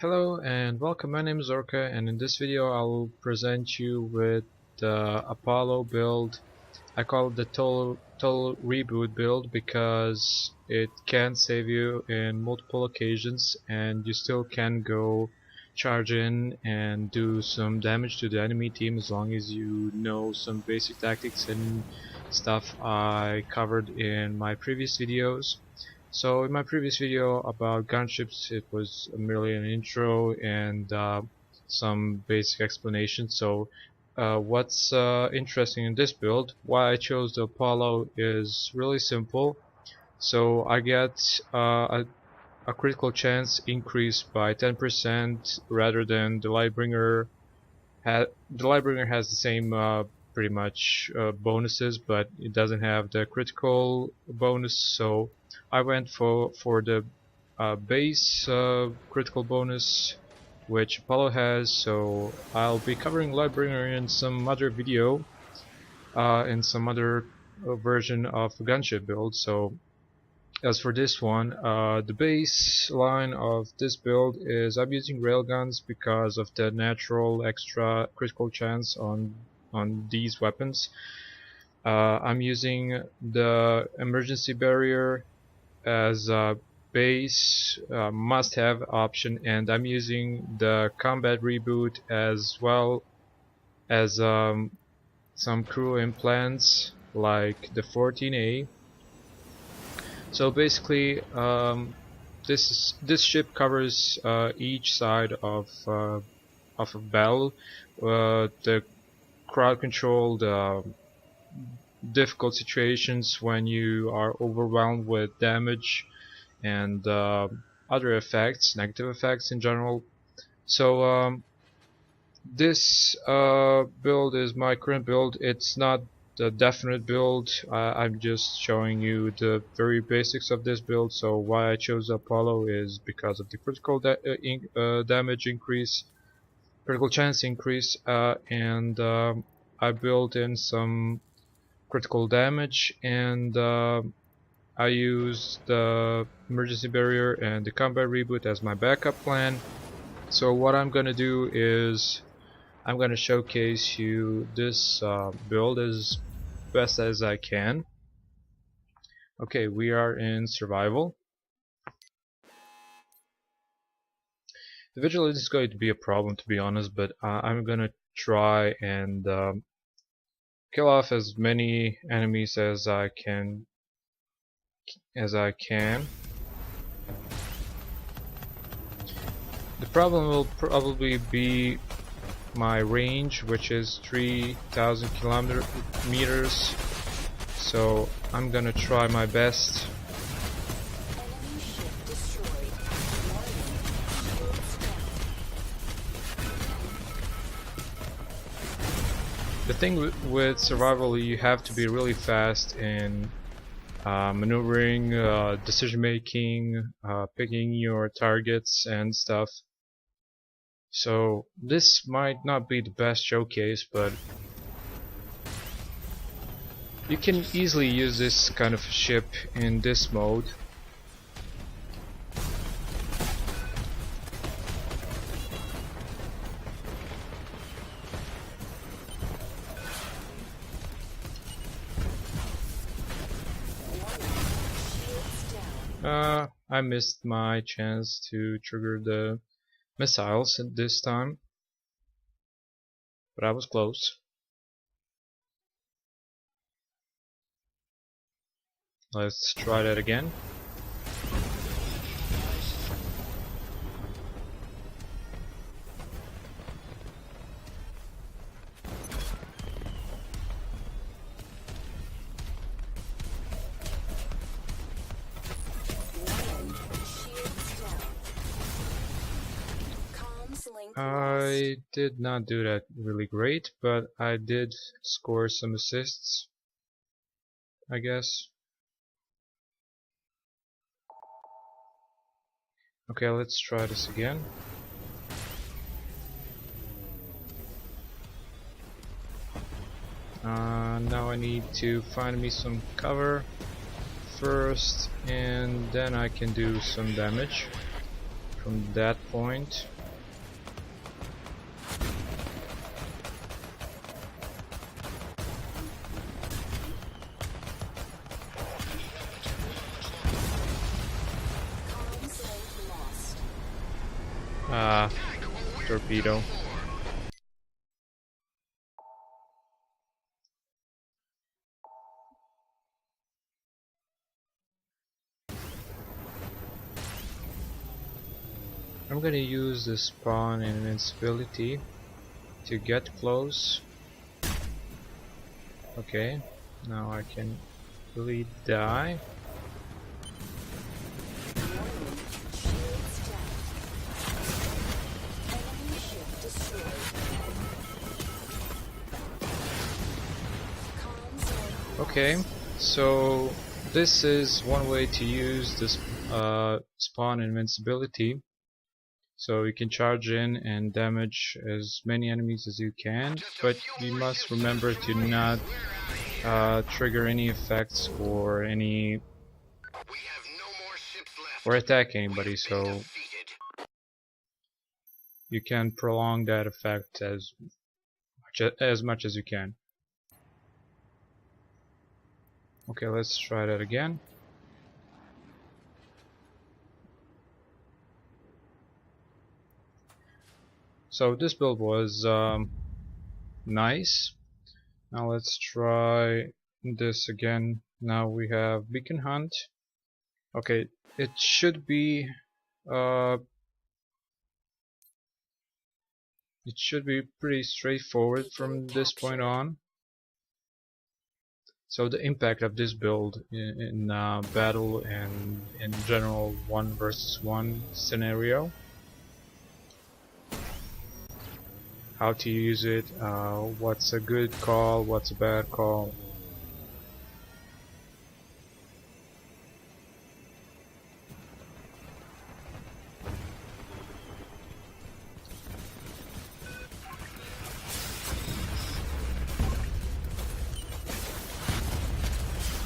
Hello and welcome, my name is Orca, and in this video I'll present you with the Apollo build. I call it the total reboot build because it can save you in multiple occasions and you still can go charge in and do some damage to the enemy team as long as you know some basic tactics and stuff I covered in my previous videos. So in my previous video about gunships, it was merely an intro and some basic explanation. So what's interesting in this build, why I chose the Apollo, is really simple. So I get a critical chance increase by 10% rather than the Lightbringer. The Lightbringer has the same pretty much bonuses, but it doesn't have the critical bonus. So I went for the base critical bonus, which Apollo has. So I'll be covering Lightbringer in some other video, in some other version of the gunship build. So as for this one, the baseline of this build is I'm using railguns because of the natural extra critical chance on these weapons. I'm using the emergency barrier as a base must-have option, and I'm using the combat reboot as well as some crew implants like the 14A. So basically, this ship covers each side of a battle. The crowd controlled difficult situations when you are overwhelmed with damage and other effects, negative effects in general. So this build is my current build. It's not the definite build. I'm just showing you the very basics of this build. So why I chose Apollo is because of the critical damage increase, critical chance increase, and I built in some critical damage, and I used the emergency barrier and the combat reboot as my backup plan. So what I'm gonna do is I'm gonna showcase you this build as best as I can. Okay, we are in survival. The vigilance is going to be a problem, to be honest, but I'm gonna try and kill off as many enemies as I can. The problem will probably be my range, which is 3,000 meters. So I'm gonna try my best. The thing with survival, you have to be really fast in maneuvering, decision making, picking your targets and stuff. So this might not be the best showcase, but you can easily use this kind of ship in this mode. I missed my chance to trigger the missiles at this time, but I was close. Let's try that again. I did not do that really great, but I did score some assists, I guess. Okay, let's try this again. Now I need to find me some cover first, and then I can do some damage. from that point. Torpedo. I'm gonna use the spawn invincibility to get close. Okay, now I can really die. Okay, so this is one way to use this spawn invincibility. So you can charge in and damage as many enemies as you can, but you must remember to not trigger any effects or attack anybody. So you can prolong that effect as much as you can. Okay, let's try that again. So this build was nice. Now let's try this again. Now we have Beacon Hunt. Okay, it should be pretty straightforward from this point on. So the impact of this build in battle and in general 1 versus 1 scenario, how to use it, what's a good call, what's a bad call.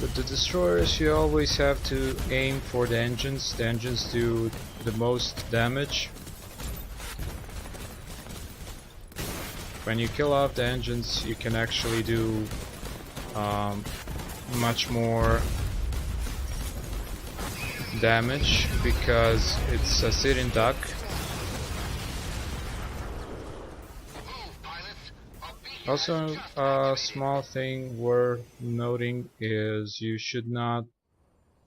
With the destroyers you always have to aim for the engines. The engines do the most damage. When you kill off the engines you can actually do much more damage because it's a sitting duck. Also, a small thing worth noting is you should not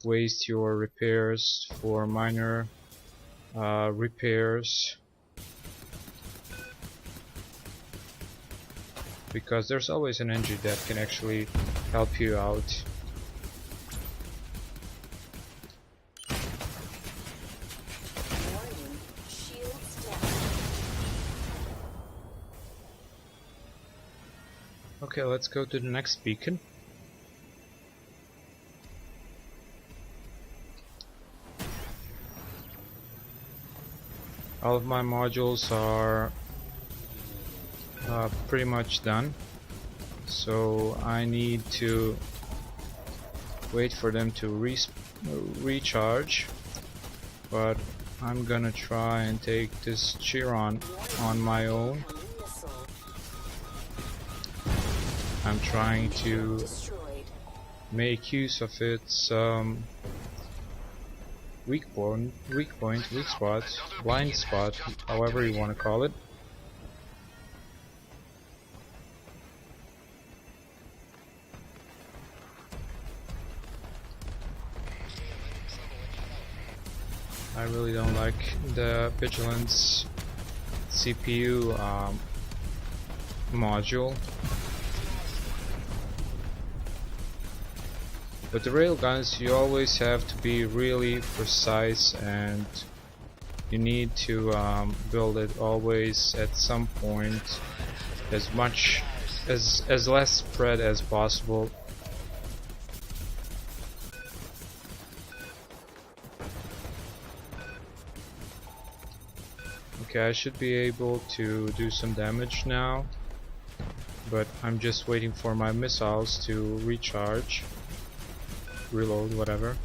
waste your repairs for minor repairs, because there's always an engine that can actually help you out. Okay, let's go to the next beacon. All of my modules are pretty much done, so I need to wait for them to recharge, but I'm gonna try and take this Chiron on my own. I'm trying to make use of its weak spot, blind spot, however you want to call it. I really don't like the Vigilance CPU module. With the railguns you always have to be really precise, and you need to build it always at some point as less spread as possible. Okay, I should be able to do some damage now, but I'm just waiting for my missiles to recharge. Reload, whatever.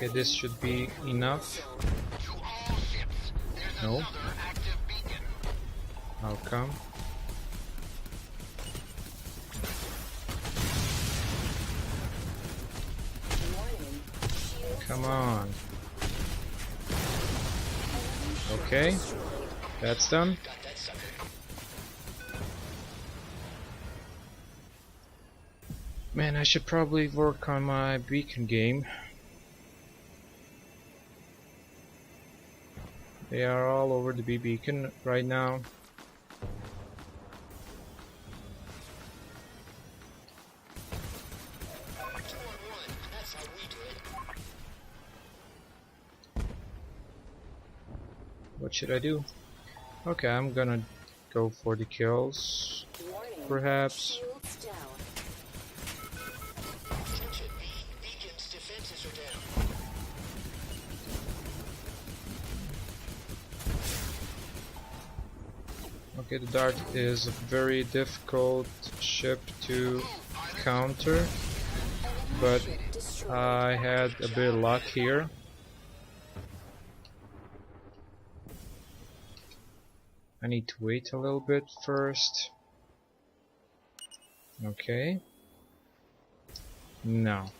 Okay, this should be enough. No. How come? Come on. Okay, that's done. Man, I should probably work on my beacon game. They are all over the beacon right now. What should I do? Okay, I'm gonna go for the kills. Perhaps. Okay, the Dart is a very difficult ship to counter, but I had a bit of luck here. I need to wait a little bit first. Okay. Now,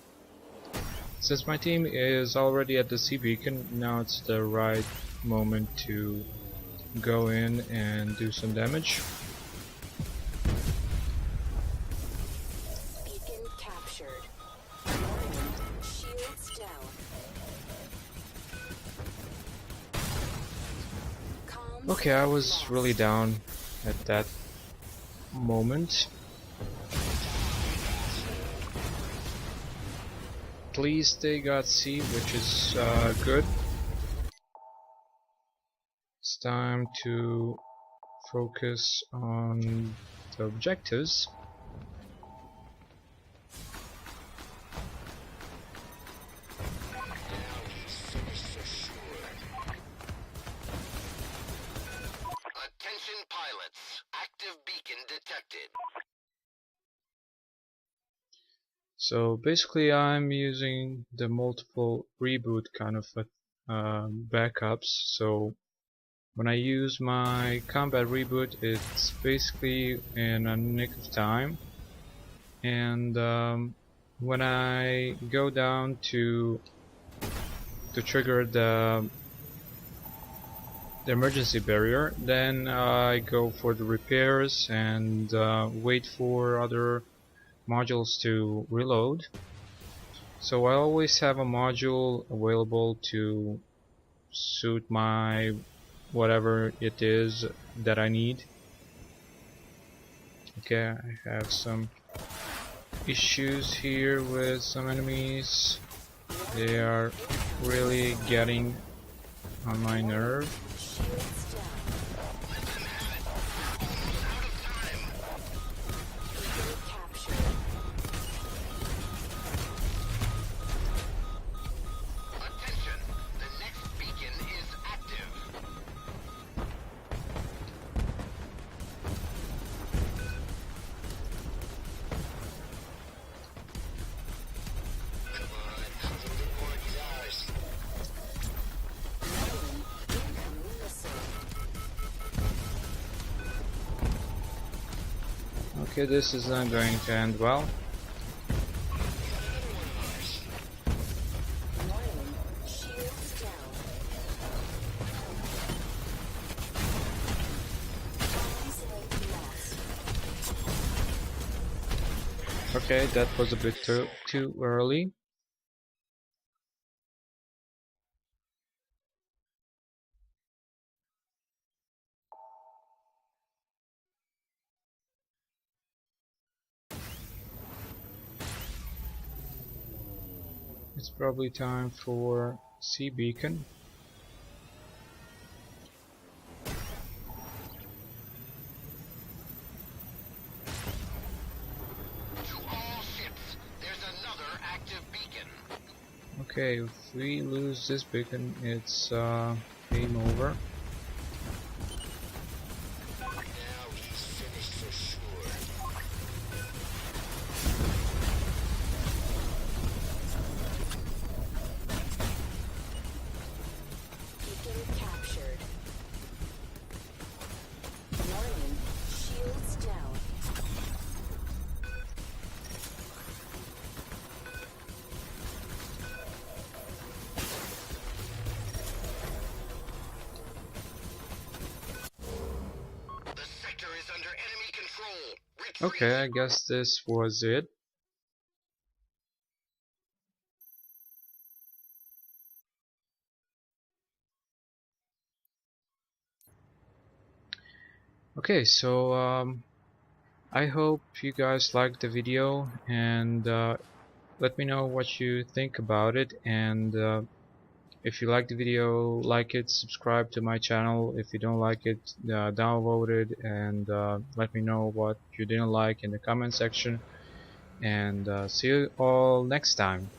since my team is already at the sea beacon, now it's the right moment to go in and do some damage. Beacon captured. Shields down. Okay, I was really down at that moment. At least they got C, which is good. It's time to focus on the objectives. Attention pilots, active beacon detected. So basically I'm using the multiple reboot kind of backups. So when I use my combat reboot, it's basically in a nick of time, and when I go down to trigger the emergency barrier, then I go for the repairs and wait for other modules to reload. So I always have a module available to suit my whatever it is that I need. Okay, I have some issues here with some enemies. They are really getting on my nerve. Shields down. Beacon captured. Attention, the next beacon is active. Come on, something more is ours. Incoming missile. Okay, this is not going to end well. Warning. Shields down. Comms link lost. Okay, that was a bit too early. It's probably time for sea beacon. To all ships, there's another active beacon. Okay, if we lose this beacon, it's game over. Now he's finished for sure. Okay, I guess this was it. Okay, so I hope you guys liked the video, and let me know what you think about it. And if you like the video, like it, subscribe to my channel. If you don't like it, download it, and let me know what you didn't like in the comment section. And see you all next time.